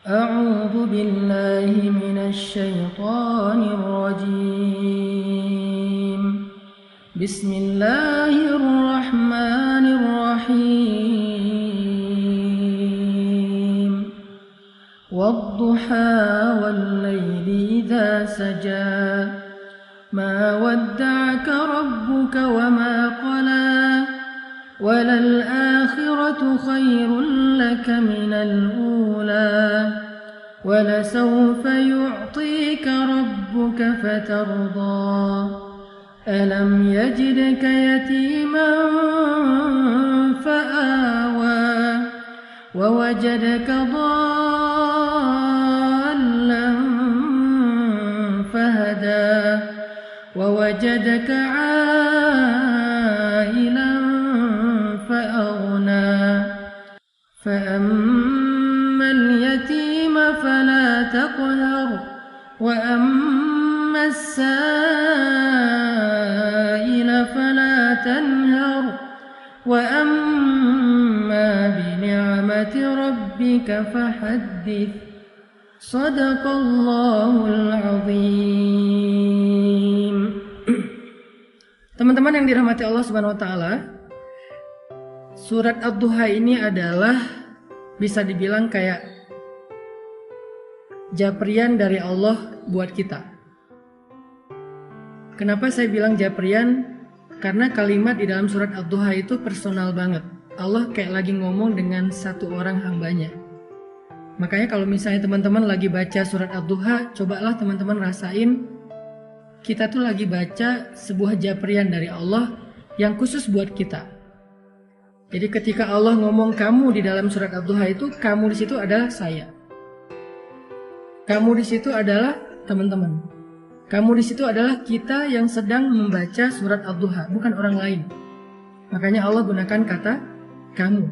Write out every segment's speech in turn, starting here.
أعوذ بالله من الشيطان الرجيم. بسم الله الرحمن الرحيم. والضحى والليل إذا سجى ما ودعك ربك وما قلى وللآخرة خير لك من الأولى ولسوف يعطيك ربك فترضى ألم يجدك يتيما فآوى ووجدك ضالا فهدى ووجدك عائلا فأغنى فأما اليتيم فلا تقهر وأما السائل فلا تنهر وأما بنعمة ربك فحدث. صدق الله العظيم. Teman-teman yang dirahmati Allah Subhanahu wa taala, surat Ad-Duha ini adalah bisa dibilang kayak japrian dari Allah buat kita. Kenapa saya bilang japrian? Karena kalimat di dalam surat Ad-Duha itu personal banget. Allah kayak lagi ngomong dengan satu orang hambanya. Makanya kalau misalnya teman-teman lagi baca surat Ad-Duha, cobalah teman-teman rasain kita tuh lagi baca sebuah japrian dari Allah yang khusus buat kita. Jadi ketika Allah ngomong kamu di dalam surat Ad-Duha itu, kamu di situ adalah saya. Kamu di situ adalah teman-teman. Kamu di situ adalah kita yang sedang membaca surat Ad-Duha, bukan orang lain. Makanya Allah gunakan kata kamu.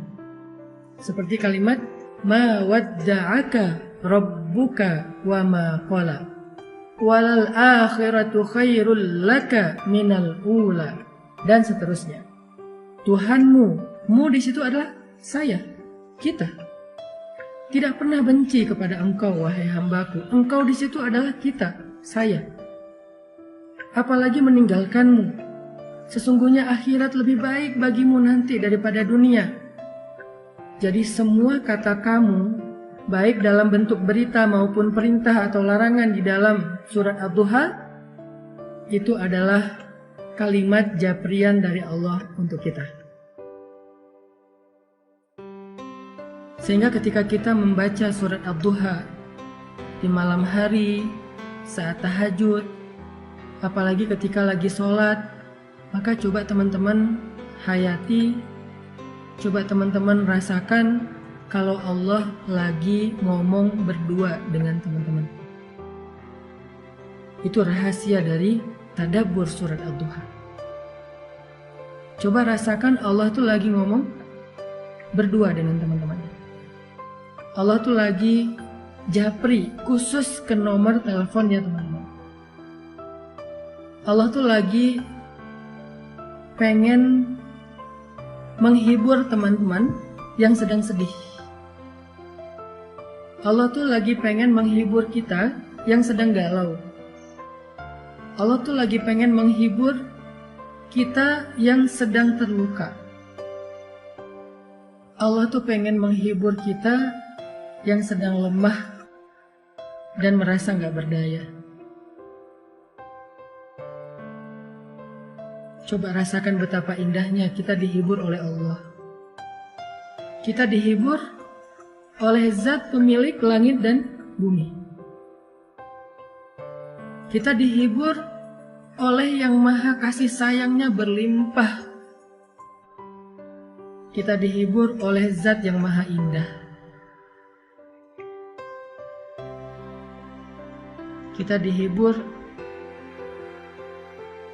Seperti kalimat ma wadda'aka rabbuka wa ma qala walal akhiratu khairul laka minal ula, dan seterusnya. Tuhanmu, mu di situ adalah saya, kita. Tidak pernah benci kepada engkau wahai hambaku. Engkau di situ adalah kita, saya. Apalagi meninggalkanmu. Sesungguhnya akhirat lebih baik bagimu nanti daripada dunia. Jadi semua kata kamu, baik dalam bentuk berita maupun perintah atau larangan di dalam surat Ad-Duha, itu adalah kalimat japrian dari Allah untuk kita. Sehingga ketika kita membaca surat Ad-Duha di malam hari, saat tahajud, apalagi ketika lagi sholat, maka coba teman-teman hayati, coba teman-teman rasakan kalau Allah lagi ngomong berdua dengan teman-teman. Itu rahasia dari tadabbur surat Ad-Duha. Coba rasakan Allah tuh lagi ngomong berdua dengan teman-teman. Allah tuh lagi japri khusus ke nomor teleponnya teman-teman. Allah tuh lagi pengen menghibur teman-teman yang sedang sedih. Allah tuh lagi pengen menghibur kita yang sedang galau. Allah tuh lagi pengen menghibur kita yang sedang terluka. Allah tuh pengen menghibur kita yang sedang lemah dan merasa gak berdaya. Coba rasakan betapa indahnya kita dihibur oleh Allah. Kita dihibur oleh zat pemilik langit dan bumi. Kita dihibur oleh yang maha kasih sayangnya berlimpah. Kita dihibur oleh zat yang maha indah. Kita dihibur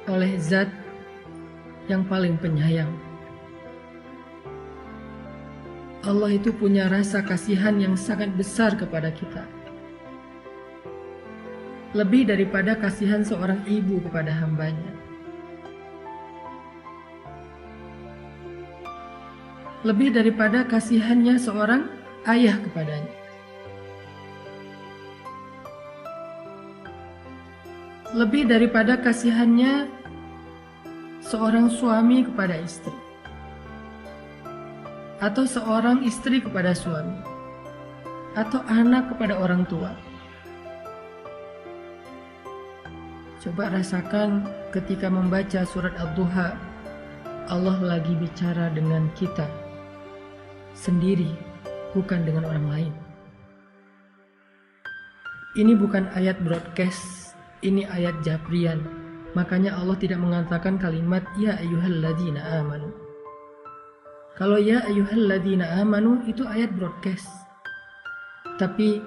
oleh zat yang paling penyayang. Allah itu punya rasa kasihan yang sangat besar kepada kita. Lebih daripada kasihan seorang ibu kepada hambanya. lebih daripada kasihannya seorang ayah kepadanya. lebih daripada kasihannya seorang suami kepada istri, atau seorang istri kepada suami, atau anak kepada orang tua. Coba rasakan ketika membaca surat Ad-Duha, Allah lagi bicara dengan kita sendiri, bukan dengan orang lain. Ini bukan ayat broadcast, ini ayat jabrian. Makanya Allah tidak mengatakan kalimat ya ayyuhalladzina amanu. Kalau ya ayyuhalladzina amanu itu ayat broadcast. Tapi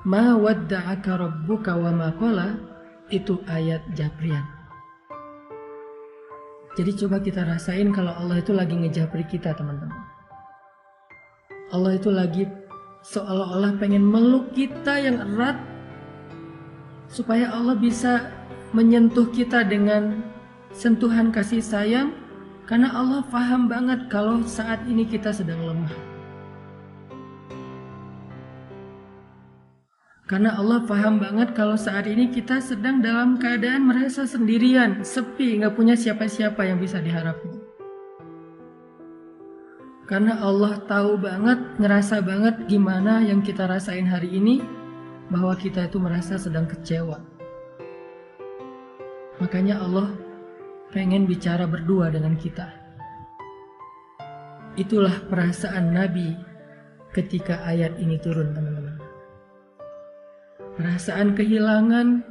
ma wadda'aka rabbuka wa ma qala itu ayat jabrian. Jadi coba kita rasain kalau Allah itu lagi ngejabri kita, teman-teman. Allah itu lagi seolah-olah pengen meluk kita yang erat supaya Allah bisa menyentuh kita dengan sentuhan kasih sayang, karena Allah paham banget kalau saat ini kita sedang lemah. Karena Allah paham banget kalau saat ini kita sedang dalam keadaan merasa sendirian, sepi, gak punya siapa-siapa yang bisa diharapkan. Karena Allah tahu banget, ngerasa banget gimana yang kita rasain hari ini, bahwa kita itu merasa sedang kecewa. Makanya Allah pengen bicara berdua dengan kita. Itulah perasaan Nabi ketika ayat ini turun, teman-teman. Perasaan kehilangan,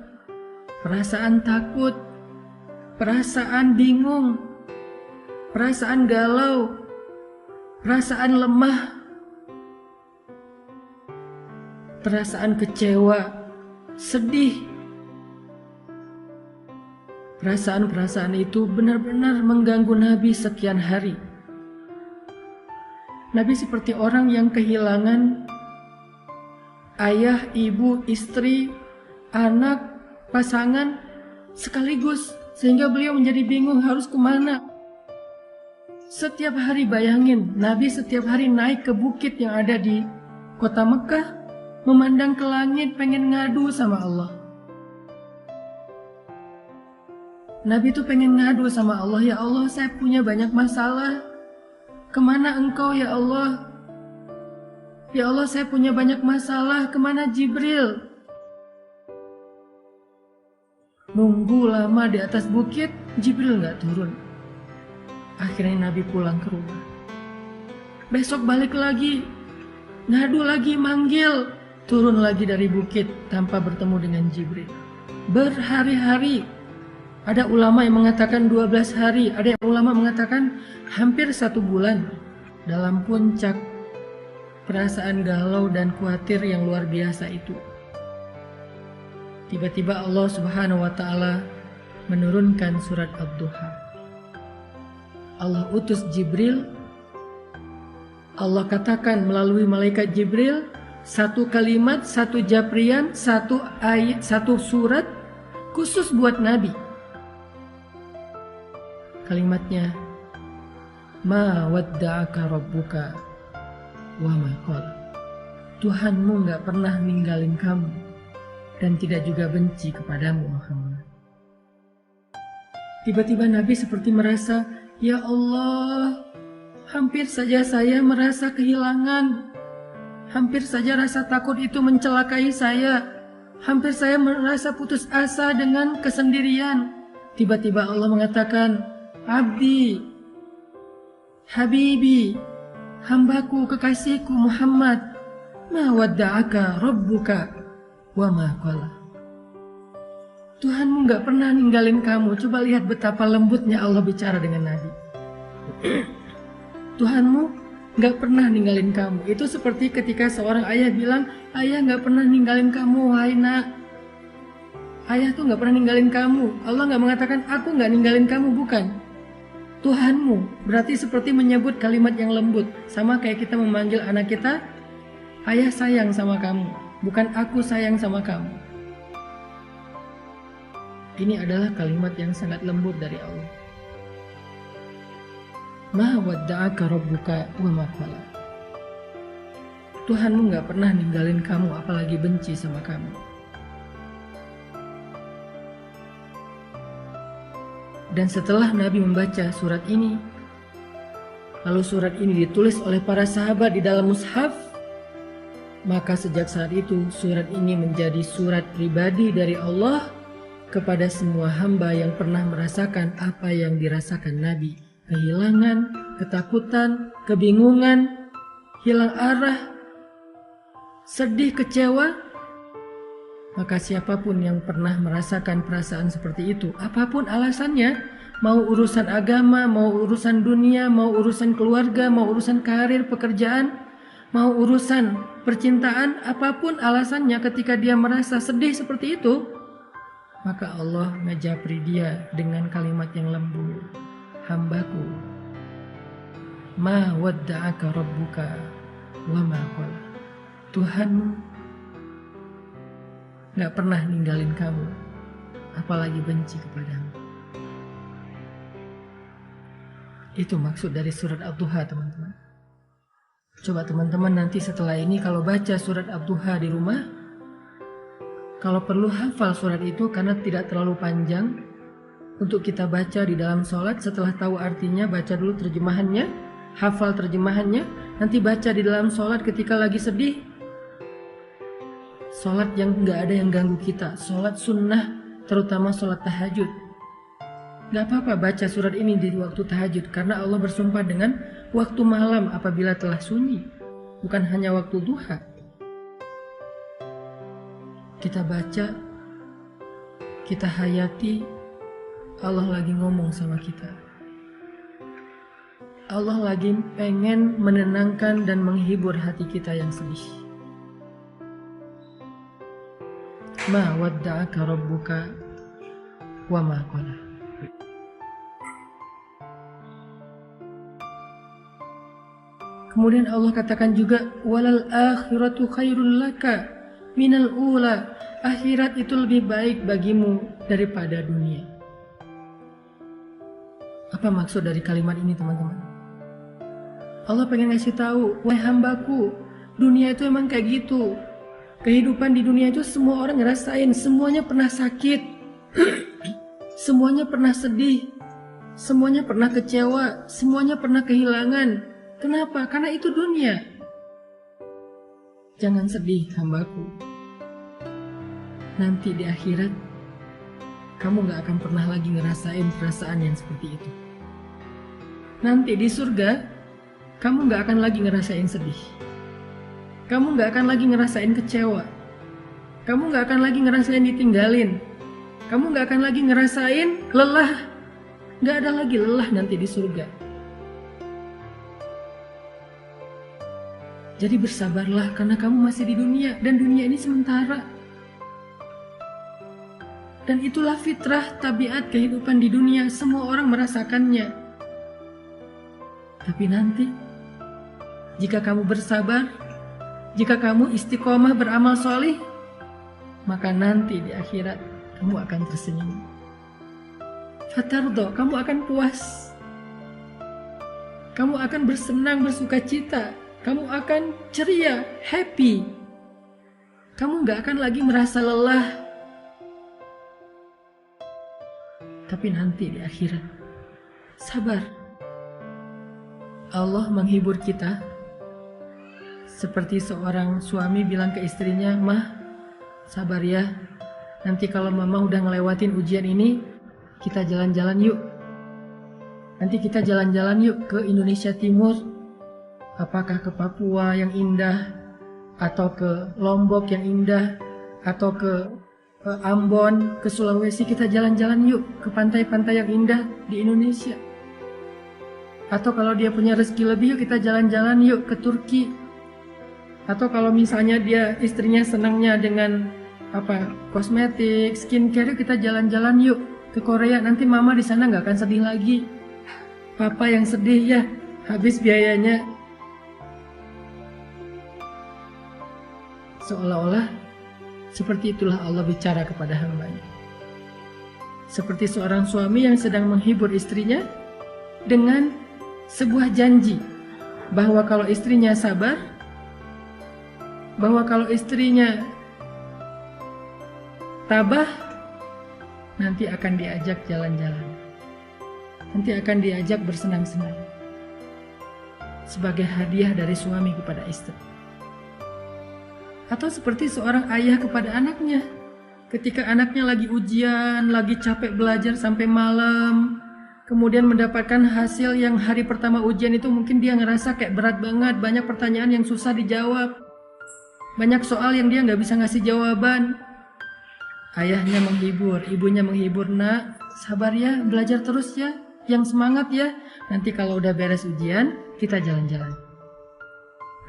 perasaan takut, perasaan bingung, perasaan galau, perasaan lemah, perasaan kecewa, sedih. Perasaan-perasaan itu benar-benar mengganggu Nabi sekian hari. Nabi seperti orang yang kehilangan ayah, ibu, istri, anak, pasangan sekaligus, sehingga beliau menjadi bingung harus kemana. Setiap hari bayangin, Nabi setiap hari naik ke bukit yang ada di kota Mekah, memandang ke langit pengen ngadu sama Allah. Nabi tuh pengen ngadu sama Allah, ya Allah saya punya banyak masalah, kemana engkau ya Allah? Ya Allah saya punya banyak masalah, kemana Jibril? Nunggu lama di atas bukit, Jibril gak turun. Akhirnya Nabi pulang ke rumah. Besok balik lagi, ngadu lagi, manggil. Turun lagi dari bukit tanpa bertemu dengan Jibril. Berhari-hari. Ada ulama yang mengatakan 12 hari, ada yang ulama mengatakan hampir 1 bulan dalam puncak perasaan galau dan khawatir yang luar biasa itu. Tiba-tiba Allah Subhanahu wa Ta'ala menurunkan surat Ad-Duha. Allah utus Jibril. Allah katakan melalui malaikat Jibril, 1 kalimat, 1 japrian, 1 ayat, 1 surat khusus buat Nabi. Kalimatnya, ma wadda'aka rabbuka wa ma qala. Tuhanmu gak pernah ninggalin kamu dan tidak juga benci kepadamu, Muhammad. Tiba-tiba Nabi seperti merasa, ya Allah, hampir saja saya merasa kehilangan. Hampir saja rasa takut itu mencelakai saya. Hampir saya merasa putus asa dengan kesendirian. Tiba-tiba Allah mengatakan, Abdi, Habibi, hambaku, kekasihku Muhammad, ma wadda'aka rabbuka wa ma qala. Tuhanmu gak pernah ninggalin kamu. Coba lihat betapa lembutnya Allah bicara dengan Nabi. Tuhanmu gak pernah ninggalin kamu. Itu seperti ketika seorang ayah bilang, ayah gak pernah ninggalin kamu, wahai nak. Ayah tuh gak pernah ninggalin kamu. Allah gak mengatakan, aku gak ninggalin kamu, bukan. Tuhanmu berarti seperti menyebut kalimat yang lembut. Sama kayak kita memanggil anak kita, ayah sayang sama kamu, bukan aku sayang sama kamu. Ini adalah kalimat yang sangat lembut dari Allah. Ma wadda'aka rabbuka wa ma qala. Tuhanmu gak pernah ninggalin kamu, apalagi benci sama kamu. Dan setelah Nabi membaca surat ini, lalu surat ini ditulis oleh para sahabat di dalam mushaf, maka sejak saat itu surat ini menjadi surat pribadi dari Allah kepada semua hamba yang pernah merasakan apa yang dirasakan Nabi. Kehilangan, ketakutan, kebingungan, hilang arah, sedih, kecewa. Maka siapapun yang pernah merasakan perasaan seperti itu, apapun alasannya, mau urusan agama, mau urusan dunia, mau urusan keluarga, mau urusan karir, pekerjaan, mau urusan percintaan, apapun alasannya ketika dia merasa sedih seperti itu, maka Allah ngejapri dia dengan kalimat yang lembut. Hambaku, ma wadda'aka rabbuka wa ma qala. Tuhanmu gak pernah ninggalin kamu, apalagi benci kepadamu. Itu maksud dari surat Ad-Duha, teman-teman. Coba teman-teman nanti setelah ini kalau baca surat Ad-Duha di rumah, kalau perlu hafal surat itu karena tidak terlalu panjang untuk kita baca di dalam sholat. Setelah tahu artinya, baca dulu terjemahannya, hafal terjemahannya, nanti baca di dalam sholat ketika lagi sedih. Sholat yang gak ada yang ganggu kita, sholat sunnah, terutama sholat tahajud. Gak apa-apa baca surat ini di waktu tahajud, karena Allah bersumpah dengan waktu malam apabila telah sunyi, bukan hanya waktu duha. Kita baca, kita hayati, Allah lagi ngomong sama kita. Allah lagi pengen menenangkan dan menghibur hati kita yang sedih. Ma wadda'aka rabbuka wa ma qala. Kemudian Allah katakan juga, walal akhiratu khairul laka minal ula. Akhirat itu lebih baik bagimu daripada dunia. Apa maksud dari kalimat ini, teman-teman? Allah pengen ngasih tahu, wahai hambaku, dunia itu emang kayak gitu. Kehidupan di dunia itu semua orang ngerasain, semuanya pernah sakit, semuanya pernah sedih, semuanya pernah kecewa, semuanya pernah kehilangan. Kenapa? Karena itu dunia. Jangan sedih, hambaku. Nanti di akhirat, kamu gak akan pernah lagi ngerasain perasaan yang seperti itu. Nanti di surga, kamu gak akan lagi ngerasain sedih. Kamu gak akan lagi ngerasain kecewa. Kamu gak akan lagi ngerasain ditinggalin. Kamu gak akan lagi ngerasain lelah. Gak ada lagi lelah nanti di surga. Jadi bersabarlah karena kamu masih di dunia. Dan dunia ini sementara. Dan itulah fitrah, tabiat kehidupan di dunia. Semua orang merasakannya. Tapi nanti, jika kamu bersabar, jika kamu istiqomah beramal solih, maka nanti di akhirat kamu akan tersenyum. Fatardo, kamu akan puas. Kamu akan bersenang, bersuka cita. Kamu akan ceria, happy. Kamu gak akan lagi merasa lelah. Tapi nanti di akhirat, sabar. Allah menghibur kita. Seperti seorang suami bilang ke istrinya, "Mah, sabar ya. Nanti kalau mama udah ngelewatin ujian ini, kita jalan-jalan yuk. Nanti kita jalan-jalan yuk ke Indonesia Timur. Apakah ke Papua yang indah, atau ke Lombok yang indah, atau ke Ambon, ke Sulawesi. Kita jalan-jalan yuk ke pantai-pantai yang indah di Indonesia. Atau kalau dia punya rezeki lebih, yuk kita jalan-jalan yuk ke Turki. Atau kalau misalnya dia istrinya senangnya dengan kosmetik, skincare, kita jalan-jalan yuk ke Korea. Nanti mama di sana nggak akan sedih lagi. Papa yang sedih ya, habis biayanya." Seolah-olah seperti itulah Allah bicara kepada hambanya. Seperti seorang suami yang sedang menghibur istrinya dengan sebuah janji bahwa kalau istrinya sabar, bahwa kalau istrinya tabah, nanti akan diajak jalan-jalan. nanti akan diajak bersenang-senang sebagai hadiah dari suami kepada istri. Atau seperti seorang ayah kepada anaknya, ketika anaknya lagi ujian, lagi capek belajar sampai malam, kemudian mendapatkan hasil yang hari pertama ujian itu mungkin dia ngerasa kayak berat banget, banyak pertanyaan yang susah dijawab, banyak soal yang dia nggak bisa ngasih jawaban. Ayahnya menghibur, ibunya menghibur, nak, sabar ya, belajar terus ya, yang semangat ya, nanti kalau udah beres ujian, kita jalan-jalan.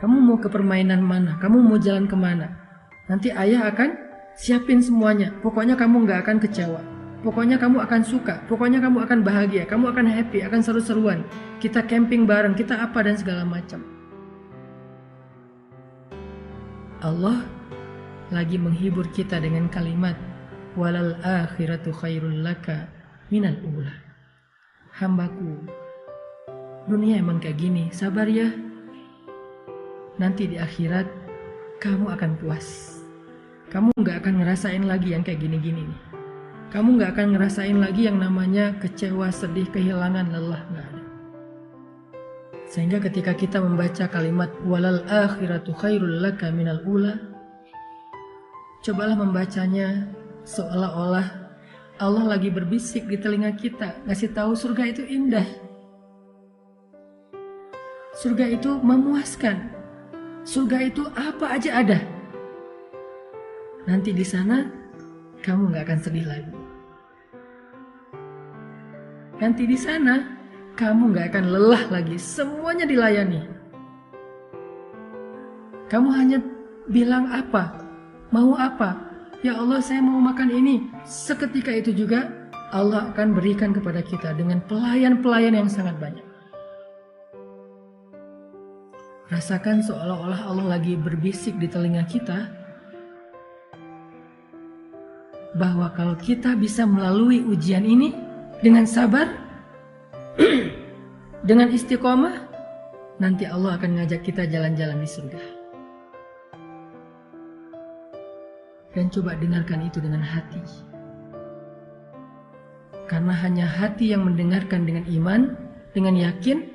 Kamu mau ke permainan mana? Kamu mau jalan kemana? Nanti ayah akan siapin semuanya. Pokoknya kamu nggak akan kecewa. Pokoknya kamu akan suka. Pokoknya kamu akan bahagia. Kamu akan happy, akan seru-seruan. Kita camping bareng, kita apa dan segala macam. Allah lagi menghibur kita dengan kalimat walal akhiratu khairul laka minal ula. Hambaku, dunia emang kayak gini, sabar ya. Nanti di akhirat kamu akan puas. Kamu gak akan ngerasain lagi yang kayak gini-gini nih. Kamu gak akan ngerasain lagi yang namanya kecewa, sedih, kehilangan, lelah, gak ada. Sehingga ketika kita membaca kalimat walal akhiratu khairul laka minal ula, cobalah membacanya seolah-olah Allah lagi berbisik di telinga kita, ngasih tahu surga itu indah. Surga itu memuaskan. Surga itu apa aja ada. Nanti di sana kamu nggak akan sedih lagi. Nanti di sana kamu nggak akan lelah lagi. Semuanya dilayani. Kamu hanya bilang apa, mau apa. Ya Allah, saya mau makan ini. Seketika itu juga Allah akan berikan kepada kita dengan pelayan-pelayan yang sangat banyak. Rasakan seolah-olah Allah lagi berbisik di telinga kita bahwa kalau kita bisa melalui ujian ini dengan sabar, dengan istiqomah, nanti Allah akan ngajak kita jalan-jalan di surga. Dan coba dengarkan itu dengan hati. Karena hanya hati yang mendengarkan dengan iman, dengan yakin,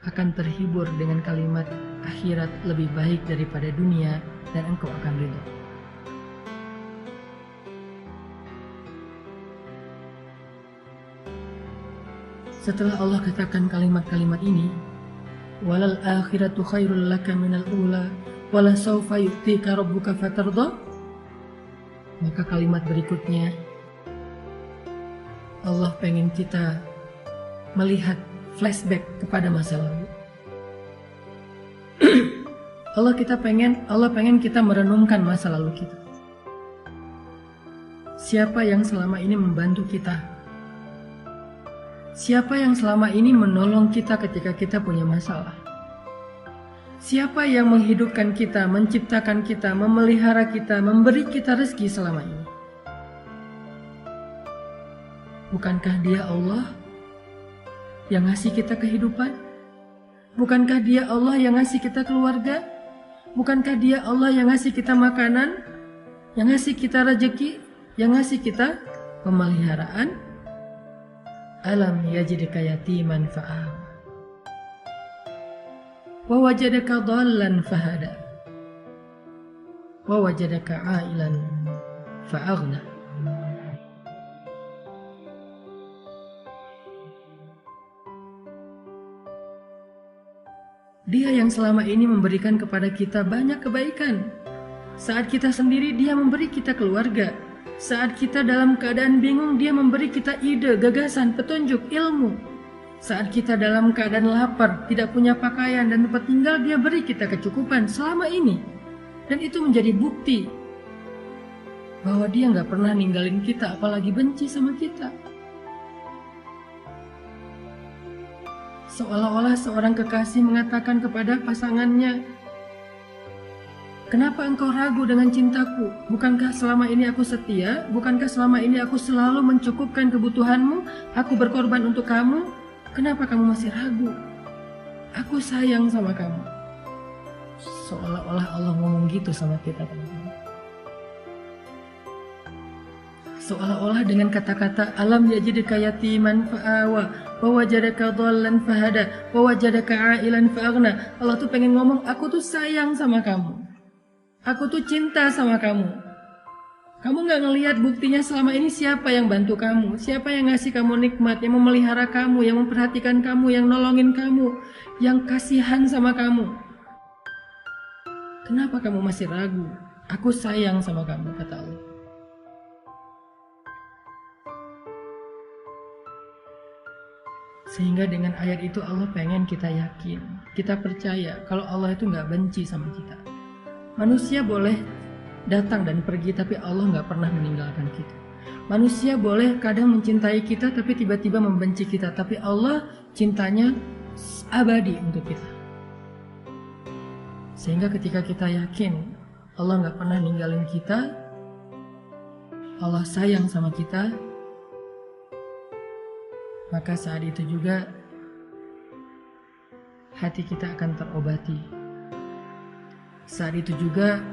akan terhibur dengan kalimat akhirat lebih baik daripada dunia dan engkau akan ridho. Setelah Allah katakan kalimat-kalimat ini, walal akhiratu khairul laka minal ula wala sawfa yu'tika rabbuka fatardha, maka kalimat berikutnya Allah pengen kita melihat flashback kepada masa lalu. Allah pengen kita merenungkan masa lalu kita. Siapa yang selama ini membantu kita? Siapa yang selama ini menolong kita ketika kita punya masalah? Siapa yang menghidupkan kita, menciptakan kita, memelihara kita, memberi kita rezeki selama ini? Bukankah Dia Allah yang ngasih kita kehidupan? Bukankah Dia Allah yang ngasih kita keluarga? Bukankah Dia Allah yang ngasih kita makanan? Yang ngasih kita rezeki? Yang ngasih kita pemeliharaan? Alam yajidka yatiman fa'awa wa wajadaka dhallan fahada wa wajadaka ailan fa'aghna. Dia yang selama ini memberikan kepada kita banyak kebaikan. Saat kita sendiri, Dia memberi kita keluarga. Saat kita dalam keadaan bingung, Dia memberi kita ide, gagasan, petunjuk, ilmu. Saat kita dalam keadaan lapar, tidak punya pakaian dan tempat tinggal, Dia beri kita kecukupan selama ini. Dan itu menjadi bukti bahwa Dia nggak pernah ninggalin kita, apalagi benci sama kita. Seolah-olah seorang kekasih mengatakan kepada pasangannya, kenapa engkau ragu dengan cintaku? Bukankah selama ini aku setia? Bukankah selama ini aku selalu mencukupkan kebutuhanmu? Aku berkorban untuk kamu. Kenapa kamu masih ragu? Aku sayang sama kamu. Seolah-olah Allah ngomong gitu sama kita, teman-teman. Seolah-olah dengan kata-kata alam yajidka yatiman fa'awa wa wajadaka dhallan fahada wa wajadaka a'ilan fa'aghna. Allah tuh pengen ngomong, aku tuh sayang sama kamu. Aku tuh cinta sama kamu. Kamu gak ngelihat buktinya selama ini siapa yang bantu kamu, siapa yang ngasih kamu nikmat, yang memelihara kamu, yang memperhatikan kamu, yang nolongin kamu, yang kasihan sama kamu. Kenapa kamu masih ragu? Aku sayang sama kamu, kata Allah. Sehingga dengan ayat itu Allah pengen kita yakin, kita percaya kalau Allah itu gak benci sama kita. Manusia boleh datang dan pergi, tapi Allah gak pernah meninggalkan kita. Manusia boleh kadang mencintai kita, tapi tiba-tiba membenci kita. Tapi Allah cintanya abadi untuk kita. Sehingga ketika kita yakin Allah gak pernah ninggalin kita, Allah sayang sama kita, maka saat itu juga hati kita akan terobati. Saat itu juga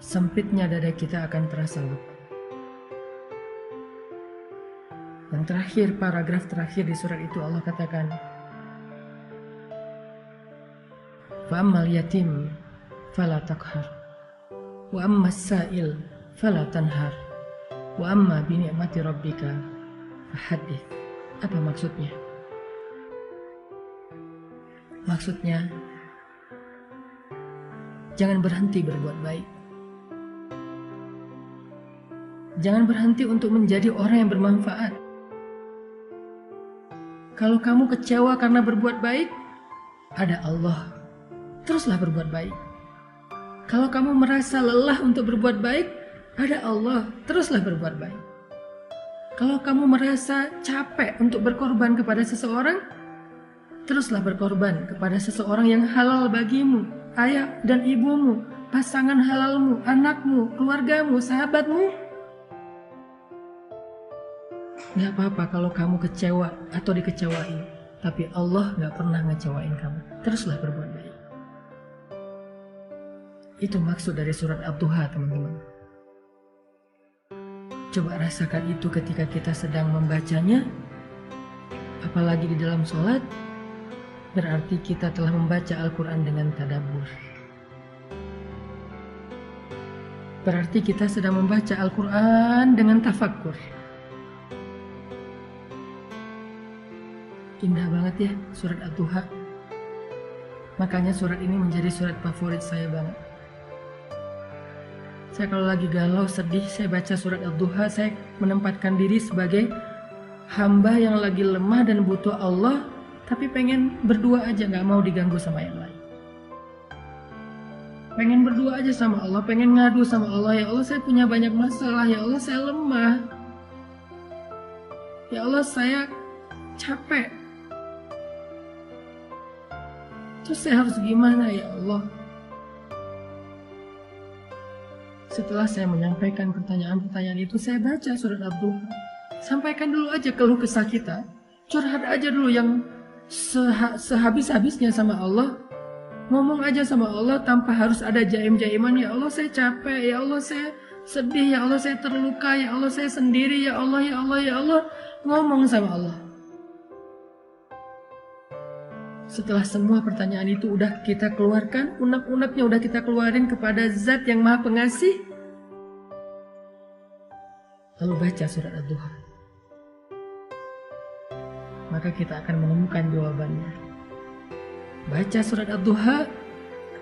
sempitnya dada kita akan terasa lega. Yang terakhir, paragraf terakhir di surat itu Allah katakan, "Fa'ammal yatim fala taqhar, wa ammas sa'il fala tanhar, wa amma bi ni'mati rabbika fahaddits." Apa maksudnya? Maksudnya, jangan berhenti berbuat baik. Jangan berhenti untuk menjadi orang yang bermanfaat. Kalau kamu kecewa karena berbuat baik, ada Allah. Teruslah berbuat baik. Kalau kamu merasa lelah untuk berbuat baik, ada Allah. Teruslah berbuat baik. Kalau kamu merasa capek untuk berkorban kepada seseorang, teruslah berkorban kepada seseorang yang halal bagimu, ayah dan ibumu, pasangan halalmu, anakmu, keluargamu, sahabatmu. Gak apa-apa kalau kamu kecewa atau dikecewain, tapi Allah gak pernah ngecewain kamu. Teruslah berbuat baik. Itu maksud dari surat Ad-Duha, teman-teman. Coba rasakan itu ketika kita sedang membacanya, apalagi di dalam sholat, berarti kita telah membaca Al-Quran dengan tadabbur. Berarti kita sedang membaca Al-Quran dengan tafakkur. Indah banget ya surat Ad-Duha. Makanya surat ini menjadi surat favorit saya banget. Saya kalau lagi galau, sedih, saya baca surat Ad-Duha, saya menempatkan diri sebagai hamba yang lagi lemah dan butuh Allah, tapi pengen berdua aja, gak mau diganggu sama yang lain. Pengen berdua aja sama Allah, pengen ngadu sama Allah, ya Allah saya punya banyak masalah, ya Allah saya lemah. Ya Allah saya capek. Terus saya harus gimana ya Allah? Setelah saya menyampaikan pertanyaan-pertanyaan itu, saya baca surat Ad-Duha. Sampaikan dulu aja keluh kesah kita. Curhat aja dulu yang sehabis-habisnya sama Allah. Ngomong aja sama Allah tanpa harus ada jaim-jaiman. Ya Allah saya capek, ya Allah saya sedih, ya Allah saya terluka, ya Allah saya sendiri, ya Allah, ya Allah, ya Allah. Ngomong sama Allah. Setelah semua pertanyaan itu udah kita keluarkan, unek-uneknya udah kita keluarin kepada Zat yang Maha Pengasih, lalu baca surat Ad-Duha. Maka kita akan menemukan jawabannya. Baca surat Ad-Duha,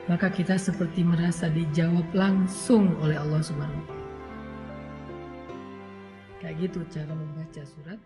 maka kita seperti merasa dijawab langsung oleh Allah Subhanahu wa Ta'ala. Kayak gitu cara membaca surat